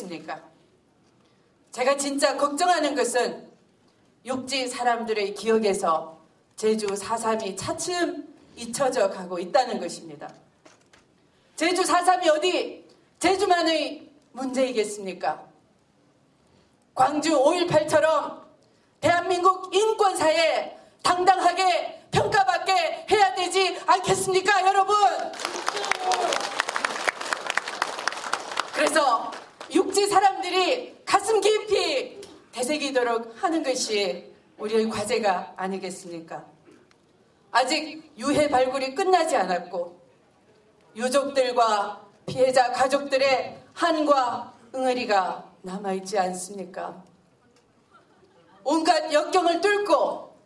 아니겠습니까? 제가 진짜 걱정하는 것은 육지 사람들의 기억에서 제주 4.3이 차츰 잊혀져 가고 있다는 것입니다. 제주 4.3이 어디 제주만의 문제이겠습니까? 광주 5.18처럼 대한민국 인권사에 당당하게 평가받게 해야 되지 않겠습니까, 여러분? 그래서 육지 사람들이 가슴 깊이 되새기도록 하는 것이 우리의 과제가 아니겠습니까? 아직 유해 발굴이 끝나지 않았고 유족들과 피해자 가족들의 한과 응어리가 남아있지 않습니까? 온갖 역경을 뚫고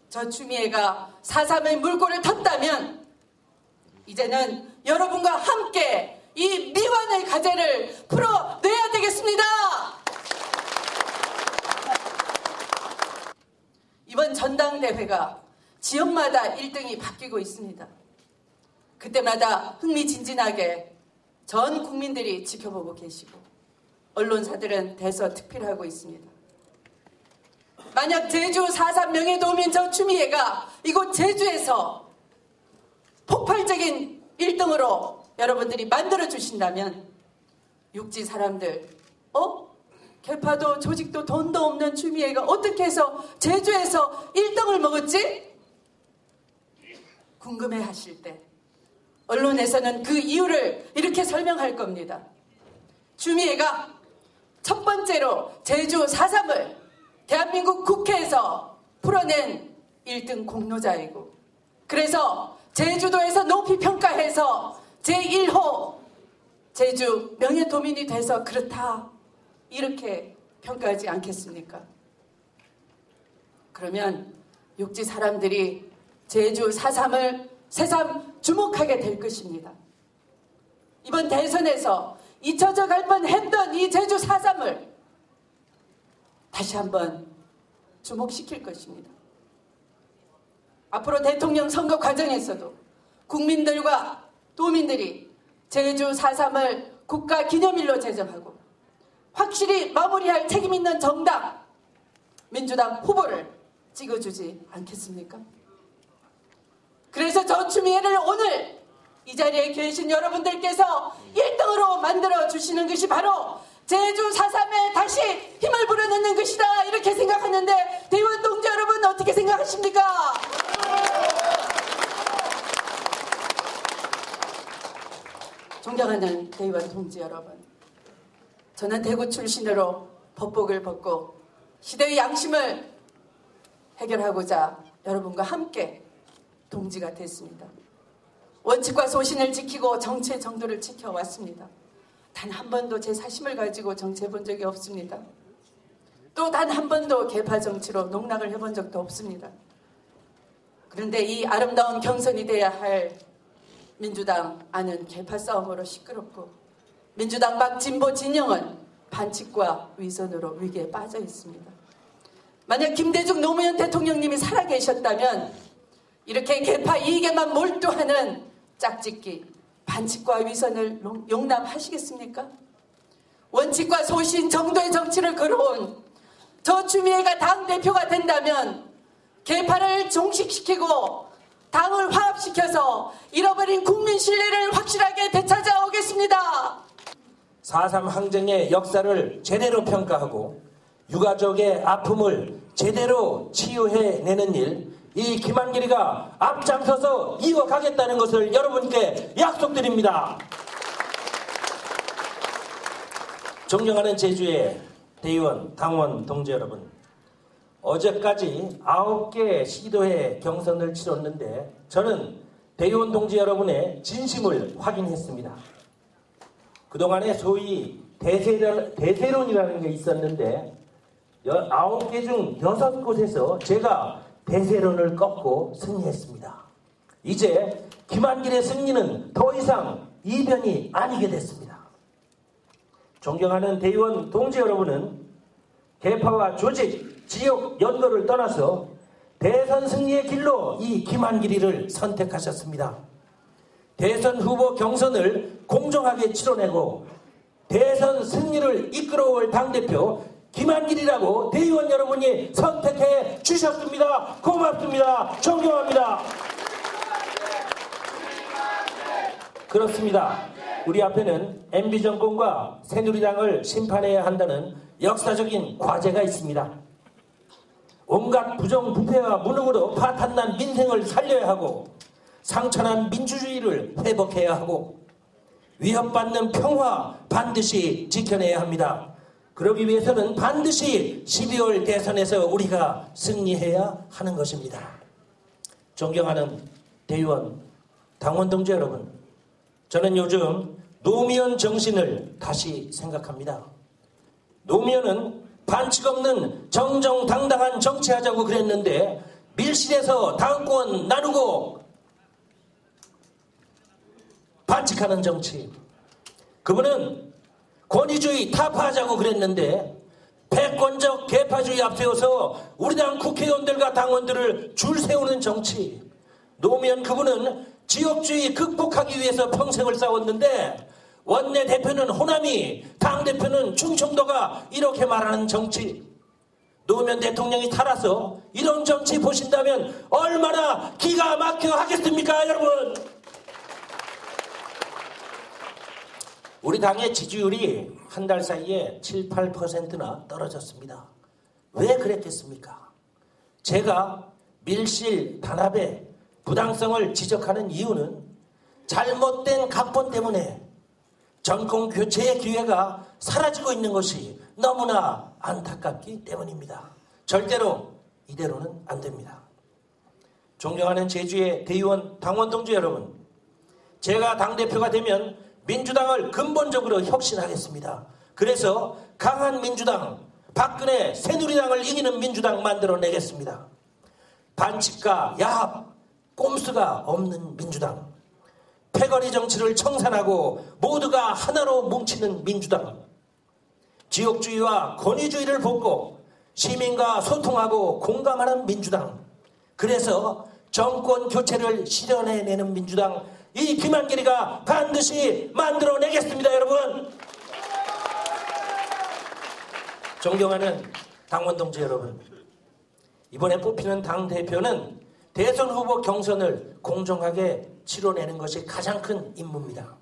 저 추미애가 4.3의 물꼬를 텄다면 이제는 여러분과 함께 이 미완의 과제를 풀어내야 되겠습니다. 이번 전당대회가 지역마다 1등이 바뀌고 있습니다. 그때마다 흥미진진하게 전 국민들이 지켜보고 계시고 언론사들은 대서특필하고 있습니다. 만약 제주 4.3 명예도민 저 추미애가 이곳 제주에서 폭발적인 1등으로 여러분들이 만들어주신다면 육지 사람들 개파도 조직도 돈도 없는 추미애가 어떻게 해서 제주에서 1등을 먹었지? 궁금해 하실 때 언론에서는 그 이유를 이렇게 설명할 겁니다. 추미애가 첫 번째로 제주 4.3을 대한민국 국회에서 풀어낸 1등 공로자이고 그래서 제주도에서 높이 평가해서 제1호 제주 명예도민이 돼서 그렇다 이렇게 평가하지 않겠습니까? 그러면 육지 사람들이 제주 4.3을 새삼 주목하게 될 것입니다. 이번 대선에서 잊혀져 갈 뻔했던 이 제주 4.3을 다시 한번 주목시킬 것입니다. 앞으로 대통령 선거 과정에서도 국민들과 도민들이 제주 4.3을 국가기념일로 제정하고 확실히 마무리할 책임 있는 정당 민주당 후보를 찍어주지 않겠습니까? 그래서 저 추미애를 오늘 이 자리에 계신 여러분들께서 1등으로 만들어주시는 것이 바로 제주 4.3에 다시 힘을 불어넣는 것이다 이렇게 생각하는데 대의원 동지 여러분 어떻게 생각하십니까? 존경하는 대의원 동지 여러분, 저는 대구 출신으로 법복을 벗고 시대의 양심을 해결하고자 여러분과 함께 동지가 됐습니다. 원칙과 소신을 지키고 정치의 정도를 지켜왔습니다. 단 한 번도 제 사심을 가지고 정치해 본 적이 없습니다. 또 단 한 번도 개파 정치로 농락을 해본 적도 없습니다. 그런데 이 아름다운 경선이 돼야 할 민주당 안은 개파 싸움으로 시끄럽고 민주당 막 진보 진영은 반칙과 위선으로 위기에 빠져 있습니다. 만약 김대중 노무현 대통령님이 살아계셨다면 이렇게 개파 이익에만 몰두하는 짝짓기, 반칙과 위선을 용납하시겠습니까? 원칙과 소신, 정도의 정치를 걸어온 저 추미애가 당대표가 된다면 개파를 종식시키고 당을 화합시켜서 잃어버린 국민 신뢰를 확실하게 되찾아오겠습니다. 4.3 항쟁의 역사를 제대로 평가하고 유가족의 아픔을 제대로 치유해내는 일, 이 김한길이가 앞장서서 이어가겠다는 것을 여러분께 약속드립니다. 존경하는 제주의 대의원, 당원 동지 여러분, 어제까지 9개 시도회 경선을 치렀는데 저는 대의원 동지 여러분의 진심을 확인했습니다. 그동안에 소위 대세론이라는 게 있었는데 9개 중 6곳에서 제가 대세론을 꺾고 승리했습니다. 이제 김한길의 승리는 더 이상 이변이 아니게 됐습니다. 존경하는 대의원 동지 여러분은 개파와 조직, 지역 연도를 떠나서 대선 승리의 길로 이 김한길이를 선택하셨습니다. 대선 후보 경선을 공정하게 치러내고 대선 승리를 이끌어올 당대표 김한길이라고 대의원 여러분이 선택해 주셨습니다. 고맙습니다. 존경합니다. 그렇습니다. 우리 앞에는 MB 정권과 새누리당을 심판해야 한다는 역사적인 과제가 있습니다. 온갖 부정부패와 무능으로 파탄난 민생을 살려야 하고 상처난 민주주의를 회복해야 하고 위협받는 평화 반드시 지켜내야 합니다. 그러기 위해서는 반드시 12월 대선에서 우리가 승리해야 하는 것입니다. 존경하는 대의원, 당원 동지 여러분, 저는 요즘 노무현 정신을 다시 생각합니다. 노무현은 반칙 없는 정정당당한 정치하자고 그랬는데 밀실에서 당권 나누고 반칙하는 정치. 그분은 권위주의 타파하자고 그랬는데 패권적 계파주의 앞세워서 우리 당 국회의원들과 당원들을 줄 세우는 정치. 노무현 그분은 지역주의 극복하기 위해서 평생을 싸웠는데 원내대표는 호남이, 당대표는 충청도가 이렇게 말하는 정치. 노무현 대통령이 살아서 이런 정치 보신다면 얼마나 기가 막혀 하겠습니까, 여러분? 우리 당의 지지율이 한 달 사이에 7, 8%나 떨어졌습니다. 왜 그랬겠습니까? 제가 밀실 단합의 부당성을 지적하는 이유는 잘못된 각본 때문에 정권 교체의 기회가 사라지고 있는 것이 너무나 안타깝기 때문입니다. 절대로 이대로는 안 됩니다. 존경하는 제주의 대의원 당원 동지 여러분, 제가 당대표가 되면 민주당을 근본적으로 혁신하겠습니다. 그래서 강한 민주당, 박근혜 새누리당을 이기는 민주당 만들어내겠습니다. 반칙과 야합, 꼼수가 없는 민주당, 패거리 정치를 청산하고 모두가 하나로 뭉치는 민주당, 지역주의와 권위주의를 벗고 시민과 소통하고 공감하는 민주당, 그래서 정권 교체를 실현해내는 민주당, 이 김한길이가 반드시 만들어내겠습니다. 여러분, 존경하는 당원 동지 여러분, 이번에 뽑히는 당대표는 대선 후보 경선을 공정하게 치러내는 것이 가장 큰 임무입니다.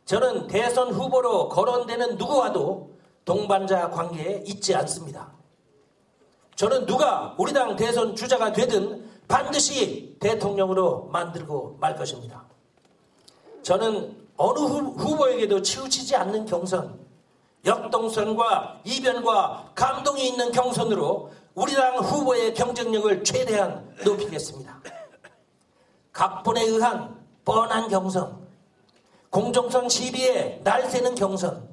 저는 대선 후보로 거론되는 누구와도 동반자 관계에 있지 않습니다. 저는 누가 우리 당 대선 주자가 되든 반드시 대통령으로 만들고 말 것입니다. 저는 어느 후보에게도 치우치지 않는 경선, 역동성과 이변과 감동이 있는 경선으로 우리 당 후보의 경쟁력을 최대한 높이겠습니다. 각본에 의한 뻔한 경선, 공정성 시비에 날새는 경선,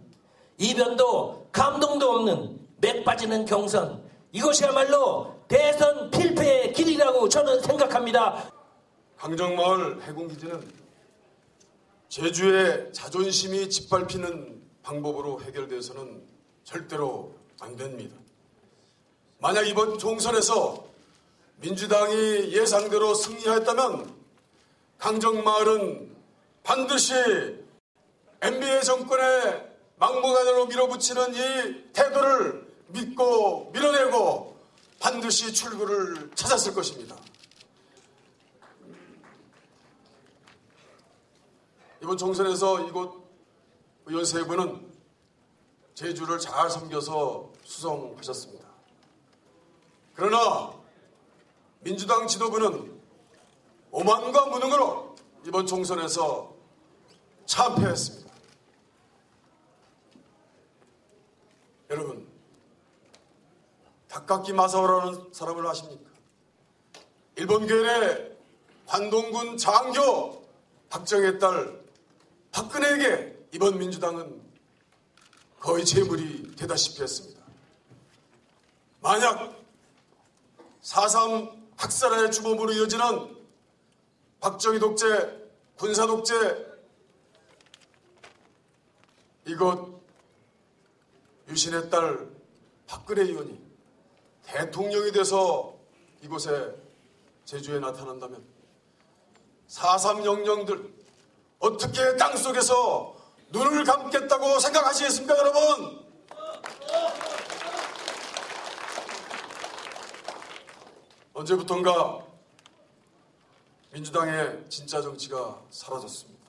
이변도 감동도 없는 맥 빠지는 경선, 이것이야말로 대선 필패의 길이라고 저는 생각합니다. 강정마을 해군기지는 제주의 자존심이 짓밟히는 방법으로 해결돼서는 절대로 안 됩니다. 만약 이번 총선에서 민주당이 예상대로 승리하였다면 강정마을은 반드시 MB의 정권의 막무가내로 밀어붙이는 이 태도를 믿고 밀어내고 반드시 출구를 찾았을 것입니다. 이번 총선에서 이곳 의원 세 분은 제주를 잘 섬겨서 수성하셨습니다. 그러나 민주당 지도부는 오만과 무능으로 이번 총선에서 참패했습니다. 여러분, 닭깎기 마사오라는 사람을 아십니까? 일본계의 관동군 장교 박정희의 딸 박근혜에게 이번 민주당은 거의 재물이 되다시피 했습니다. 만약 4.3 학살의 주범으로 이어지는 박정희 독재, 군사 독재, 이것 유신의 딸 박근혜 의원이 대통령이 돼서 이곳에 제주에 나타난다면 4.3 영령들 어떻게 땅속에서 눈을 감겠다고 생각하시겠습니까, 여러분? 언제부턴가 민주당의 진짜 정치가 사라졌습니다.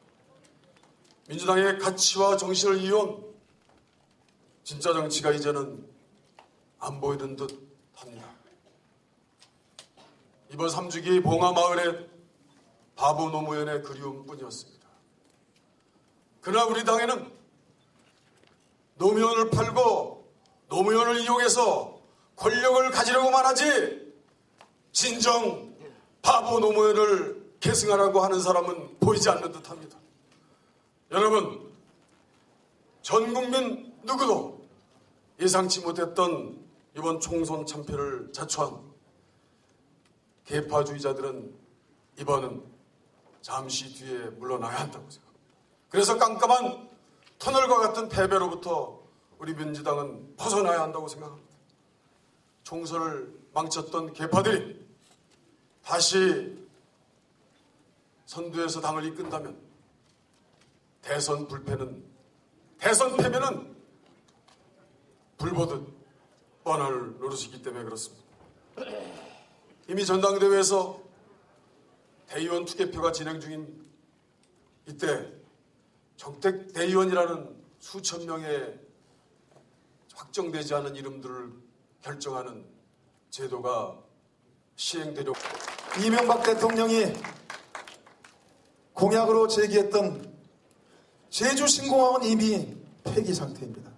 민주당의 가치와 정신을 이용한 진짜 정치가 이제는 안 보이는 듯 합니다. 이번 3주기 봉화마을의 바보 노무현의 그리움뿐이었습니다. 그러나 우리 당에는 노무현을 팔고 노무현을 이용해서 권력을 가지려고만 하지 진정 바보 노무현을 계승하라고 하는 사람은 보이지 않는 듯합니다. 여러분, 전 국민 누구도 예상치 못했던 이번 총선 참패를 자초한 계파주의자들은 이번은 잠시 뒤에 물러나야 한다고 생각합니다. 그래서 깜깜한 터널과 같은 패배로부터 우리 민주당은 벗어나야 한다고 생각합니다. 총선을 망쳤던 계파들이 다시 선두에서 당을 이끈다면 대선 패배는 불보듯 뻔할 노릇이기 때문에 그렇습니다. 이미 전당대회에서 대의원 투개표가 진행 중인 이때 정택 대의원이라는 수천 명의 확정되지 않은 이름들을 결정하는 제도가 시행되려고 이명박 대통령이 공약으로 제기했던 제주 신공항은 이미 폐기 상태입니다.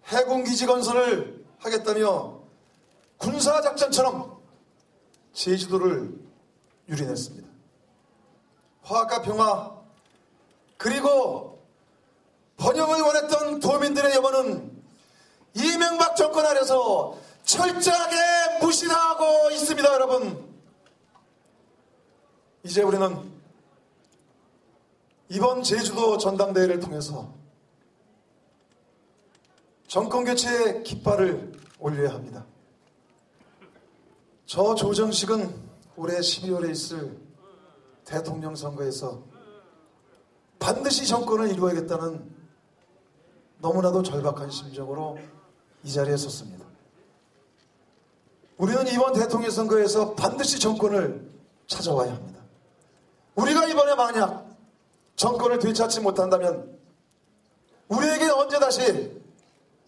해군기지 건설을 하겠다며 군사작전처럼 제주도를 유린했습니다. 화합과 평화 그리고 번영을 원했던 도민들의 염원은 이명박 정권 아래서 철저하게 무시하고 있습니다. 여러분, 이제 우리는 이번 제주도 전당대회를 통해서 정권교체의 깃발을 올려야 합니다. 저 조정식은 올해 12월에 있을 대통령 선거에서 반드시 정권을 이루어야겠다는 너무나도 절박한 심정으로 이 자리에 섰습니다. 우리는 이번 대통령 선거에서 반드시 정권을 찾아와야 합니다. 우리가 이번에 만약 정권을 되찾지 못한다면 우리에게 언제 다시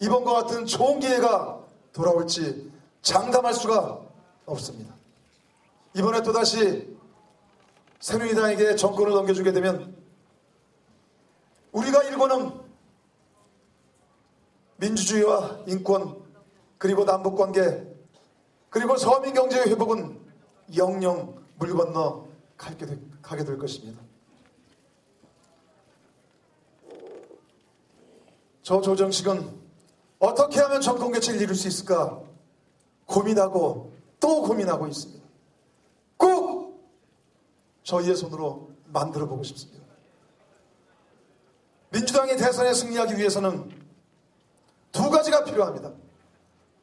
이번과 같은 좋은 기회가 돌아올지 장담할 수가 없습니다. 이번에 또다시 새누리당에게 정권을 넘겨주게 되면 우리가 일궈는 민주주의와 인권 그리고 남북관계 그리고 서민경제의 회복은 영영 물 건너 가게 될 것입니다. 저 조정식은 어떻게 하면 정권교체를 이룰 수 있을까 고민하고 또 고민하고 있습니다. 꼭 저희의 손으로 만들어보고 싶습니다. 민주당이 대선에 승리하기 위해서는 두 가지가 필요합니다.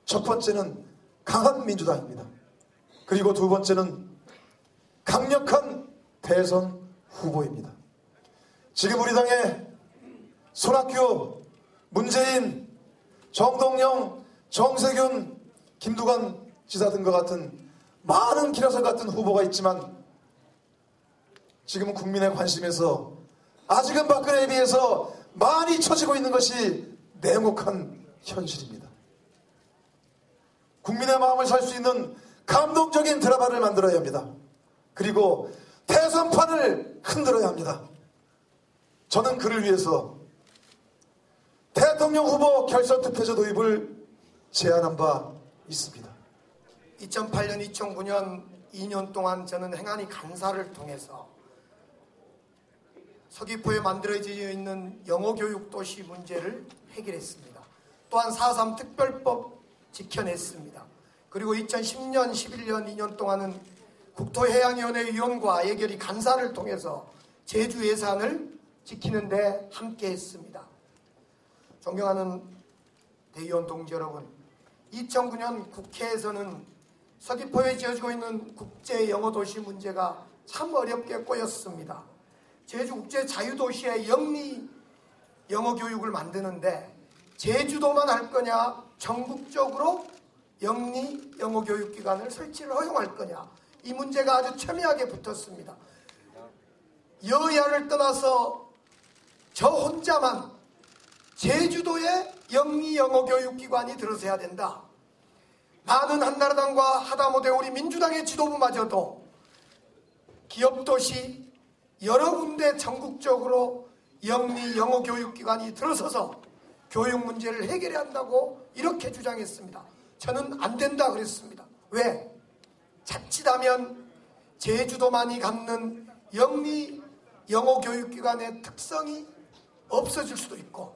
첫 번째는 강한 민주당입니다. 그리고 두 번째는 강력한 대선 후보입니다. 지금 우리 당의 손학규, 문재인, 정동영, 정세균, 김두관 지사 등과 같은 많은 기라성 같은 후보가 있지만 지금은 국민의 관심에서 아직은 박근혜에 비해서 많이 처지고 있는 것이 냉혹한 현실입니다. 국민의 마음을 살 수 있는 감동적인 드라마를 만들어야 합니다. 그리고 대선판을 흔들어야 합니다. 저는 그를 위해서 대통령 후보 결선 투표제 도입을 제안한 바 있습니다. 2008년, 2009년 2년 동안 저는 행안위 간사를 통해서 서귀포에 만들어져 있는 영어교육 도시 문제를 해결했습니다. 또한 4.3 특별법 지켜냈습니다. 그리고 2010년, 11년, 2년 동안은 국토해양위원회 위원과 예결위 간사를 통해서 제주 예산을 지키는 데 함께했습니다. 존경하는 대의원 동지 여러분, 2009년 국회에서는 서귀포에 지어지고 있는 국제 영어도시 문제가 참 어렵게 꼬였습니다. 제주국제자유도시의 영리 영어교육을 만드는데 제주도만 할 거냐, 전국적으로 영리 영어교육기관을 설치를 허용할 거냐, 이 문제가 아주 첨예하게 붙었습니다. 여야를 떠나서 저 혼자만 제주도에 영리 영어교육기관이 들어서야 된다. 많은 한나라당과 하다못해 우리 민주당의 지도부마저도 기업도시 여러 군데 전국적으로 영리 영어교육기관이 들어서서 교육 문제를 해결해야 한다고 이렇게 주장했습니다. 저는 안 된다 그랬습니다. 왜? 자칫하면 제주도만이 갖는 영리 영어교육기관의 특성이 없어질 수도 있고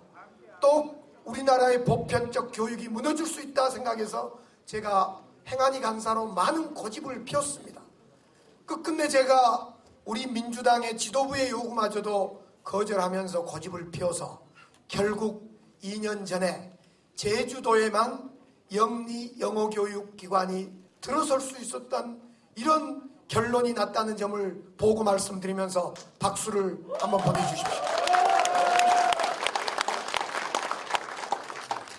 또 우리나라의 보편적 교육이 무너질 수 있다 생각해서 제가 행안위 간사로 많은 고집을 피웠습니다. 끝끝내 제가 우리 민주당의 지도부의 요구마저도 거절하면서 고집을 피워서 결국 2년 전에 제주도에만 영리 영어교육기관이 들어설 수 있었던 이런 결론이 났다는 점을 보고 말씀드리면서 박수를 한번 보내주십시오.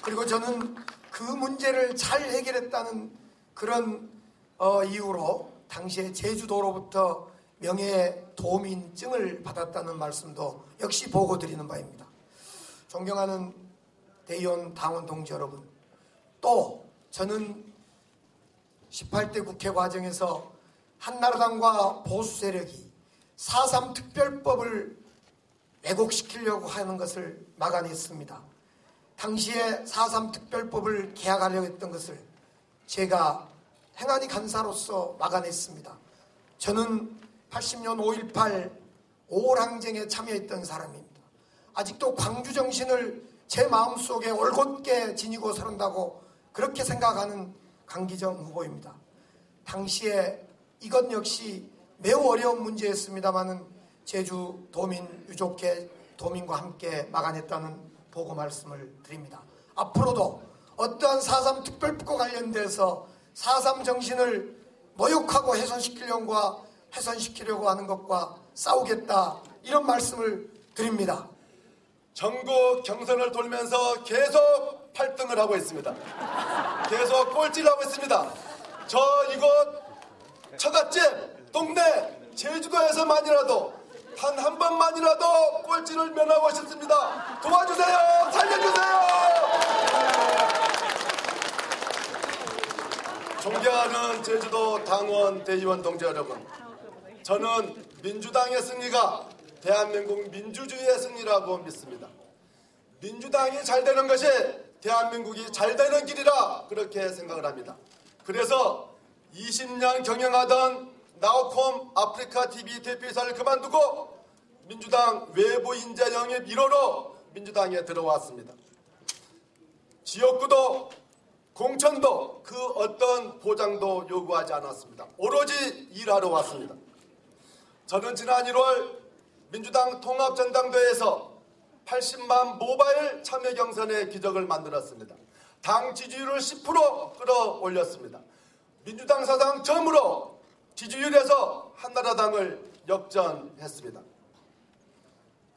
그리고 저는 그 문제를 잘 해결했다는 그런 이유로 당시에 제주도로부터 명예도민증을 받았다는 말씀도 역시 보고 드리는 바입니다. 존경하는 대의원 당원 동지 여러분, 또 저는 18대 국회 과정에서 한나라당과 보수 세력이 4.3 특별법을 왜곡시키려고 하는 것을 막아냈습니다. 당시에 4.3 특별법을 개혁하려고 했던 것을 제가 행안위 간사로서 막아냈습니다. 저는 80년 5.18 5.18항쟁에 참여했던 사람입니다. 아직도 광주 정신을 제 마음속에 올곧게 지니고 살았다고 그렇게 생각하는 강기정 후보입니다. 당시에 이것 역시 매우 어려운 문제였습니다마는 제주 도민, 유족회 도민과 함께 막아냈다는 보고 말씀을 드립니다. 앞으로도 어떠한 4.3 특별법과 관련돼서 4.3 정신을 모욕하고 훼손시키려고 하는 것과 싸우겠다, 이런 말씀을 드립니다. 전국 경선을 돌면서 계속 8등을 하고 있습니다. 계속 꼴찌를 하고 있습니다. 저 이곳 처갓집 동네 제주도에서만이라도 단 한 번만이라도 꼴찌를 면하고 싶습니다. 도와주세요. 살려주세요. 존경하는 제주도 당원 대의원 동지 여러분, 저는 민주당의 승리가 대한민국 민주주의의 승리라고 믿습니다. 민주당이 잘 되는 것이 대한민국이 잘 되는 길이라 그렇게 생각을 합니다. 그래서 20년 경영하던 나우콤 아프리카 TV 대표이사를 그만두고 민주당 외부 인재 영입 1호로 민주당에 들어왔습니다. 지역구도 공천도 그 어떤 보장도 요구하지 않았습니다. 오로지 일하러 왔습니다. 저는 지난 1월 민주당 통합전당대회에서 80만 모바일 참여 경선의 기적을 만들었습니다. 당 지지율을 10% 끌어올렸습니다. 민주당 사상 처음으로 지지율에서 한나라당을 역전했습니다.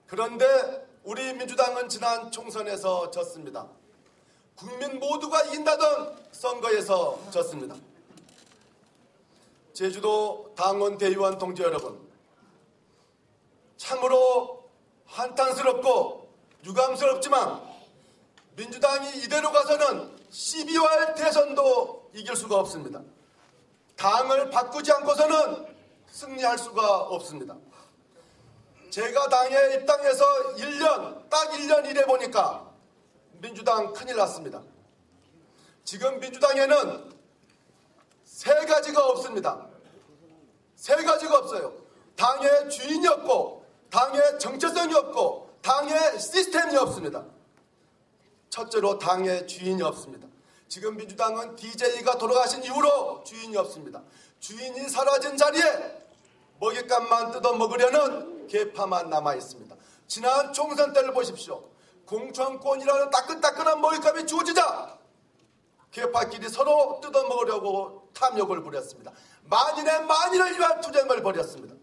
그런데 우리 민주당은 지난 총선에서 졌습니다. 국민 모두가 이긴다던 선거에서 졌습니다. 제주도 당원 대의원 동지 여러분, 참으로 한탄스럽고 유감스럽지만 민주당이 이대로 가서는 12월 대선도 이길 수가 없습니다. 당을 바꾸지 않고서는 승리할 수가 없습니다. 제가 당에 입당해서 딱 1년 일해보니까 민주당 큰일 났습니다. 지금 민주당에는 세 가지가 없습니다. 세 가지가 없어요. 당의 주인이 없고, 당의 정체성이 없고, 당의 시스템이 없습니다. 첫째로 당의 주인이 없습니다. 지금 민주당은 DJ가 돌아가신 이후로 주인이 없습니다. 주인이 사라진 자리에 먹잇감만 뜯어먹으려는 계파만 남아있습니다. 지난 총선 때를 보십시오. 공천권이라는 따끈따끈한 먹잇감이 주어지자 계파끼리 서로 뜯어먹으려고 탐욕을 부렸습니다. 만인의 만인을 위한 투쟁을 벌였습니다.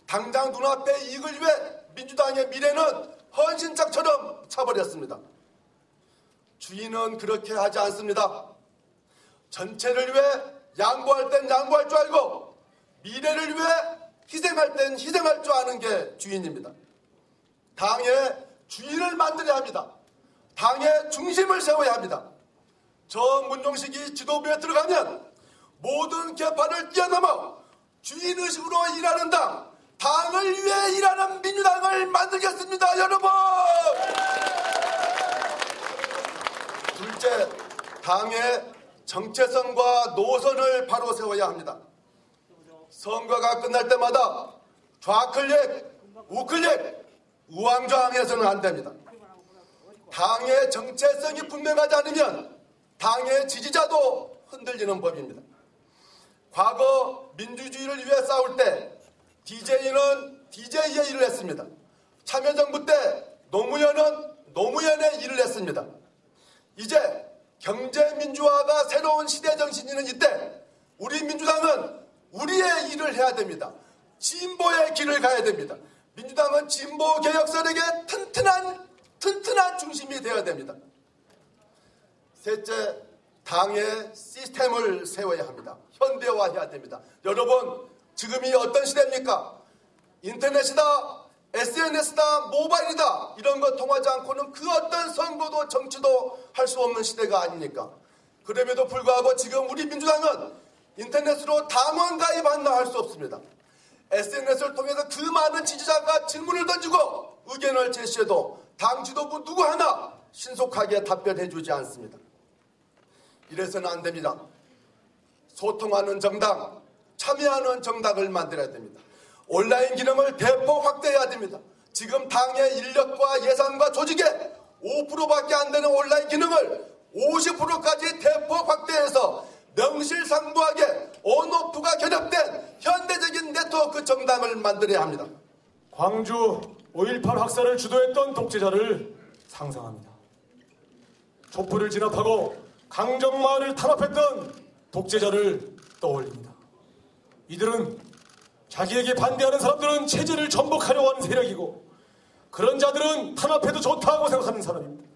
당장 눈앞의 이익을 위해 민주당의 미래는 헌신짝처럼 차버렸습니다. 주인은 그렇게 하지 않습니다. 전체를 위해 양보할 땐 양보할 줄 알고 미래를 위해 희생할 땐 희생할 줄 아는 게 주인입니다. 당의 주인을 만들어야 합니다. 당의 중심을 세워야 합니다. 저 문종식이 지도부에 들어가면 모든 계파를 뛰어넘어 주인의식으로 일하는 당, 당을 위해 일하는 민주당을 만들겠습니다, 여러분! 둘째, 당의 정체성과 노선을 바로 세워야 합니다. 선거가 끝날 때마다 좌클릭, 우클릭, 우왕좌왕해서는 안 됩니다. 당의 정체성이 분명하지 않으면 당의 지지자도 흔들리는 법입니다. 과거 민주주의를 위해 싸울 때 DJ는 DJ의 일을 했습니다. 참여정부 때 노무현은 노무현의 일을 했습니다. 이제 경제민주화가 새로운 시대 정신이는 이때 우리 민주당은 우리의 일을 해야 됩니다. 진보의 길을 가야 됩니다. 민주당은 진보 개혁 세력의 튼튼한 중심이 되어야 됩니다. 셋째, 당의 시스템을 세워야 합니다. 현대화해야 됩니다. 여러분, 지금이 어떤 시대입니까? 인터넷이다, SNS다, 모바일이다, 이런 거 통하지 않고는 그 어떤 선거도 정치도 할 수 없는 시대가 아닙니까? 그럼에도 불구하고 지금 우리 민주당은 인터넷으로 당원 가입한다 할 수 없습니다. SNS를 통해서 그 많은 지지자가 질문을 던지고 의견을 제시해도 당 지도부 누구 하나 신속하게 답변해 주지 않습니다. 이래서는 안 됩니다. 소통하는 정당, 참여하는 정당을 만들어야 됩니다. 온라인 기능을 대폭 확대해야 됩니다. 지금 당의 인력과 예산과 조직의 5%밖에 안 되는 온라인 기능을 50%까지 대폭 확대해서 명실상부하게 온오프가 결합된 현대적인 네트워크 정당을 만들어야 합니다. 광주 5.18 학살을 주도했던 독재자를 상상합니다. 촛불을 진압하고 강정마을을 탄압했던 독재자를 떠올립니다. 이들은 자기에게 반대하는 사람들은 체제를 전복하려고 하는 세력이고, 그런 자들은 탄압해도 좋다고 생각하는 사람입니다.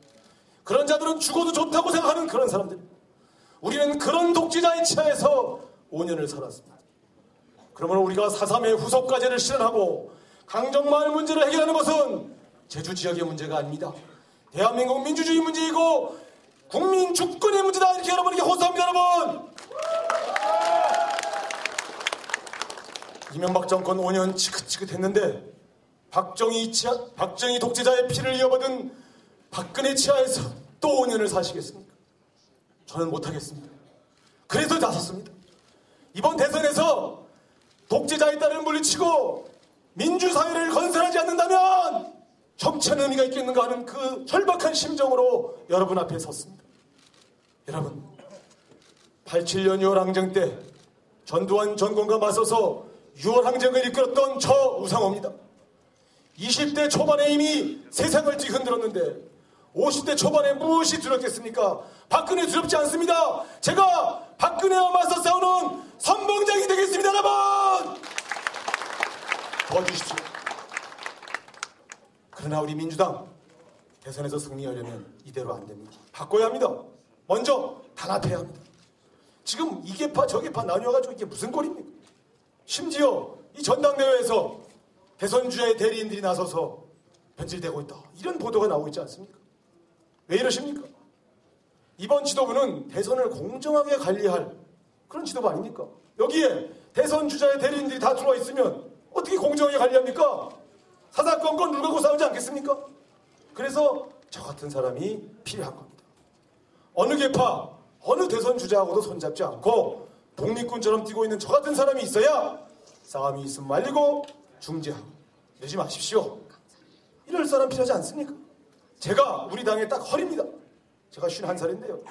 그런 자들은 죽어도 좋다고 생각하는 그런 사람들. 우리는 그런 독재자의 치하에서 5년을 살았습니다. 그러므로 우리가 4.3의 후속과제를 실현하고 강정마을 문제를 해결하는 것은 제주 지역의 문제가 아닙니다. 대한민국 민주주의 문제이고 국민 주권의 문제다, 이렇게 여러분에게 호소합니다. 여러분, 이명박 정권 5년 지긋지긋했는데 박정희 독재자의 피를 이어받은 박근혜 치하에서 또 5년을 사시겠습니까? 저는 못하겠습니다. 그래서 나섰습니다. 이번 대선에서 독재자의 딸을 물리치고 민주사회를 건설하지 않는다면 정치하는 의미가 있겠는가 하는 그 절박한 심정으로 여러분 앞에 섰습니다. 여러분, 87년 6월 항쟁 때 전두환 전공과 맞서서 6월 항쟁을 이끌었던 저 우상호입니다. 20대 초반에 이미 세상을 뒤흔들었는데 50대 초반에 무엇이 두렵겠습니까? 박근혜 두렵지 않습니다. 제가 박근혜와 맞서 싸우는 선봉장이 되겠습니다. 여러분, 도와주십시오. 그러나 우리 민주당 대선에서 승리하려면 이대로 안 됩니다. 바꿔야 합니다. 먼저 단합해야 합니다. 지금 이 계파 저 계파 나뉘어가지고 이게 무슨 꼴입니까? 심지어 이 전당대회에서 대선 주자의 대리인들이 나서서 변질되고 있다, 이런 보도가 나오고 있지 않습니까? 왜 이러십니까? 이번 지도부는 대선을 공정하게 관리할 그런 지도부 아닙니까? 여기에 대선 주자의 대리인들이 다 들어와 있으면 어떻게 공정하게 관리합니까? 사사건건 누르고 싸우지 않겠습니까? 그래서 저 같은 사람이 필요한 겁니다. 어느 계파, 어느 대선 주자하고도 손잡지 않고 독립군처럼 뛰고 있는 저 같은 사람이 있어야 싸움이 있으면 말리고 중재하고 이러지 마십시오. 이럴 사람 필요하지 않습니까? 제가 우리 당의 딱 허리입니다. 제가 51살인데요.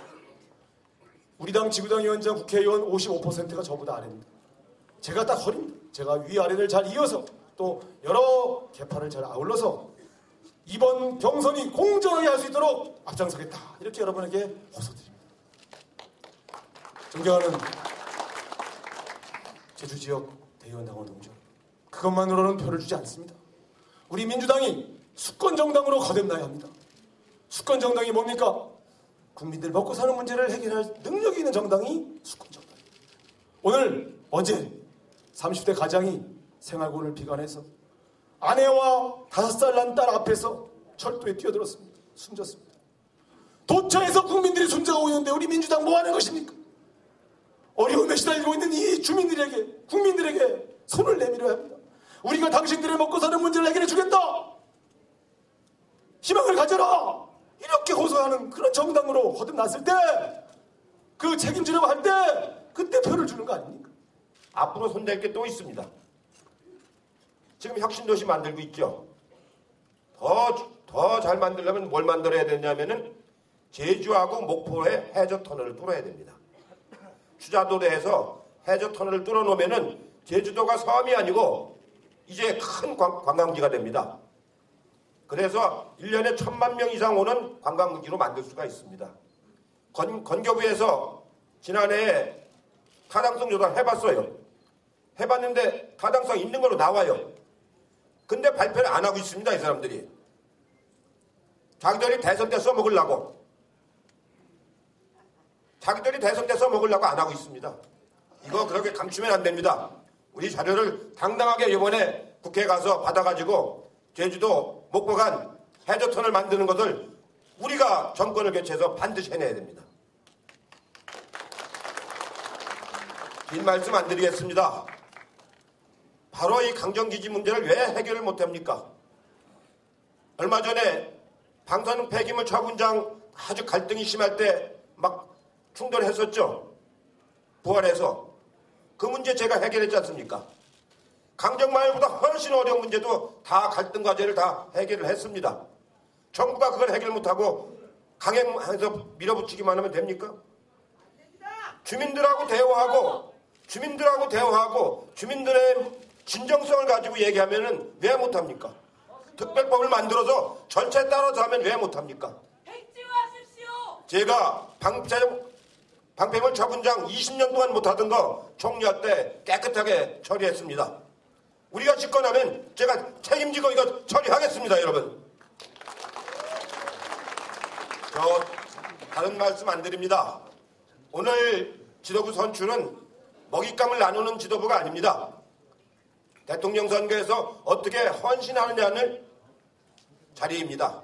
우리 당 지구당 위원장 국회의원 55%가 저보다 아래입니다. 제가 딱 허리입니다. 제가 위아래를 잘 이어서 또 여러 계파를 잘 아울러서 이번 경선이 공정하게 할 수 있도록 앞장서겠다, 이렇게 여러분에게 호소드립니다. 존경하는 제주 지역 대의원 당원 동지, 그것만으로는 표를 주지 않습니다. 우리 민주당이 수권정당으로 거듭나야 합니다. 수권정당이 뭡니까? 국민들 먹고 사는 문제를 해결할 능력이 있는 정당이 수권정당입니다. 오늘 어제 30대 가장이 생활고를 비관해서 아내와 5살 난 딸 앞에서 철도에 뛰어들었습니다. 숨졌습니다. 도처에서 국민들이 숨져가고 있는데 우리 민주당 뭐 하는 것입니까? 어려움에 시달리고 있는 이 주민들에게, 국민들에게 손을 내밀어야 합니다. 우리가 당신들의 먹고 사는 문제를 해결해 주겠다. 희망을 가져라. 이렇게 호소하는 그런 정당으로 거듭났을 때, 그 책임지려고 할 때 그때 표를 주는 거 아닙니까? 앞으로 손댈 게 또 있습니다. 지금 혁신도시 만들고 있죠. 더 잘 만들려면 뭘 만들어야 되냐면은 제주하고 목포에 해저 터널을 뚫어야 됩니다. 추자도에서 해저 터널을 뚫어 놓으면은 제주도가 섬이 아니고 이제 큰 관광지가 됩니다. 그래서 1년에 1,000만 명 이상 오는 관광지로 만들 수가 있습니다. 건교부에서 지난해에 타당성 조사를 해봤어요. 해봤는데 타당성 있는 걸로 나와요. 근데 발표를 안 하고 있습니다. 이 사람들이. 자기들이 대선 때 써먹으려고. 자기들이 대선 때 써먹으려고 안 하고 있습니다. 이거 그렇게 감추면 안 됩니다. 우리 자료를 당당하게 이번에 국회에 가서 받아가지고 제주도 목포간 해저터널 만드는 것을 우리가 정권을 개최해서 반드시 해내야 됩니다. 긴 말씀 안 드리겠습니다. 바로 이 강정기지 문제를 왜 해결을 못합니까? 얼마 전에 방사능 폐기물 처분장 아주 갈등이 심할 때 막 충돌했었죠. 부활해서. 그 문제 제가 해결했지 않습니까? 강정마을보다 훨씬 어려운 문제도 다 갈등 과제를 다 해결을 했습니다. 정부가 그걸 해결 못하고 강행해서 밀어붙이기만 하면 됩니까? 주민들하고 대화하고 주민들의 진정성을 가지고 얘기하면은 왜 못합니까? 특별법을 만들어서 절차에 따라서 하면 왜 못합니까? 제가 방패물 처분장 20년 동안 못하던 거 총리할 때 깨끗하게 처리했습니다. 우리가 집권하면 제가 책임지고 이거 처리하겠습니다, 여러분. 저 다른 말씀 안 드립니다. 오늘 지도부 선출은 먹잇감을 나누는 지도부가 아닙니다. 대통령 선거에서 어떻게 헌신하느냐는 자리입니다.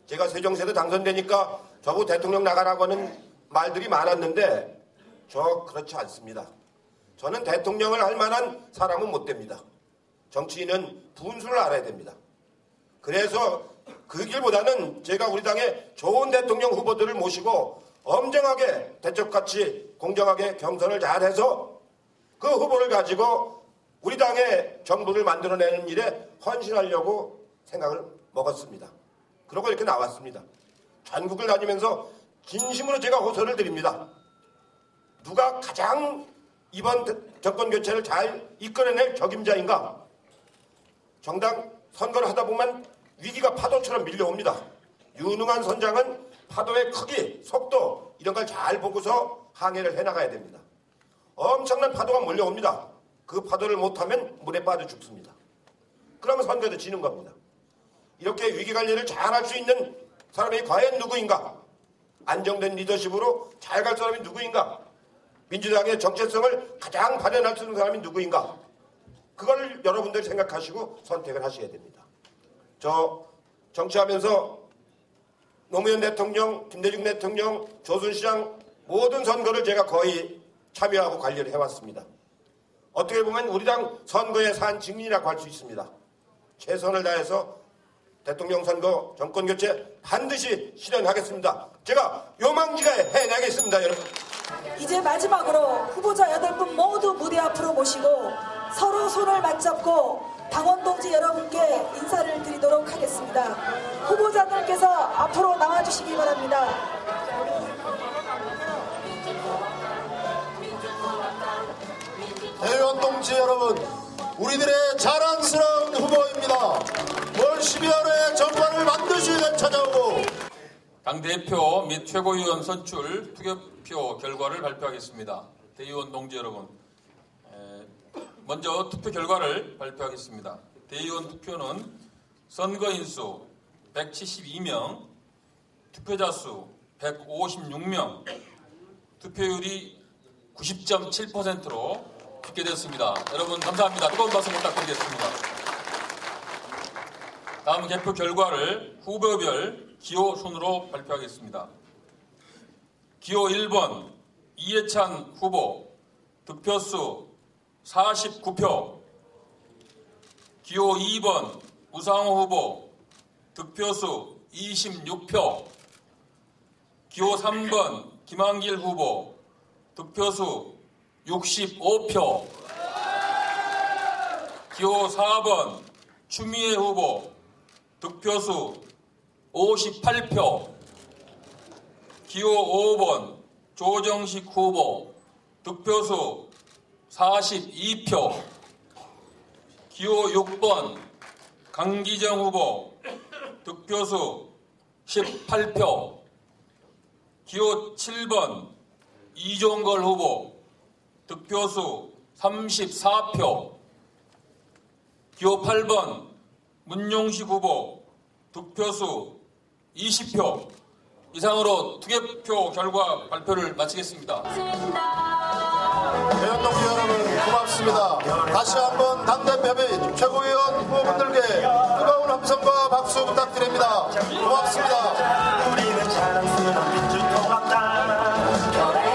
제가 세종시에도 당선되니까 저보고 대통령 나가라고 하는 말들이 많았는데 저 그렇지 않습니다. 저는 대통령을 할 만한 사람은 못 됩니다. 정치인은 분수를 알아야 됩니다. 그래서 그 길보다는 제가 우리 당의 좋은 대통령 후보들을 모시고 엄정하게 대척같이 공정하게 경선을 잘해서 그 후보를 가지고 우리 당의 정부를 만들어내는 일에 헌신하려고 생각을 먹었습니다. 그러고 이렇게 나왔습니다. 전국을 다니면서 진심으로 제가 호소를 드립니다. 누가 가장 이번 정권 교체를 잘 이끌어낼 적임자인가? 정당 선거를 하다 보면 위기가 파도처럼 밀려옵니다. 유능한 선장은 파도의 크기, 속도 이런 걸 잘 보고서 항해를 해나가야 됩니다. 엄청난 파도가 몰려옵니다. 그 파도를 못하면 물에 빠져 죽습니다. 그러면 선거에도 지는 겁니다. 이렇게 위기관리를 잘할 수 있는 사람이 과연 누구인가? 안정된 리더십으로 잘 갈 사람이 누구인가? 민주당의 정체성을 가장 발현할 수 있는 사람이 누구인가? 그걸 여러분들이 생각하시고 선택을 하셔야 됩니다. 저 정치하면서 노무현 대통령, 김대중 대통령, 조순시장 모든 선거를 제가 거의 참여하고 관리를 해왔습니다. 어떻게 보면 우리 당 선거의 산 증인이라고 할 수 있습니다. 최선을 다해서 대통령 선거, 정권 교체 반드시 실현하겠습니다. 제가 요망지가에 해내겠습니다, 여러분. 이제 마지막으로 후보자 8분 모두 무대 앞으로 모시고 서로 손을 맞잡고 당원 동지 여러분께 인사를 드리도록 하겠습니다. 후보자들께서 앞으로 나와주시기 바랍니다. 대의원 동지 여러분, 우리들의 자랑스러운 후보입니다. 올 12월에 정권을 반드시 되찾아오고 당대표 및 최고위원 선출 투개표 결과를 발표하겠습니다. 대의원 동지 여러분, 먼저 투표 결과를 발표하겠습니다. 대의원 투표는 선거인수 172명, 투표자 수 156명, 투표율이 90.7%로 집계됐습니다. 여러분 감사합니다. 뜨거운 박수 부탁드리겠습니다. 다음 개표 결과를 후보별 기호 순으로 발표하겠습니다. 기호 1번 이해찬 후보 득표수 49표. 기호 2번 우상호 후보 득표수 26표. 기호 3번 김한길 후보 득표수 65표. 기호 4번 추미애 후보 득표수 58표. 기호 5번 조정식 후보 득표수 42표. 기호 6번 강기정 후보 득표수 18표. 기호 7번 이종걸 후보 득표수 34표. 기호 8번 문용식 후보 득표수 20표. 이상으로 투개표 결과 발표를 마치겠습니다. 대원 동지 여러분 고맙습니다. 다시 한번 당대표 및 최고위원 후보분들께 뜨거운 함성과 박수 부탁드립니다. 고맙습니다. 우리는 자랑스러운 민주통합당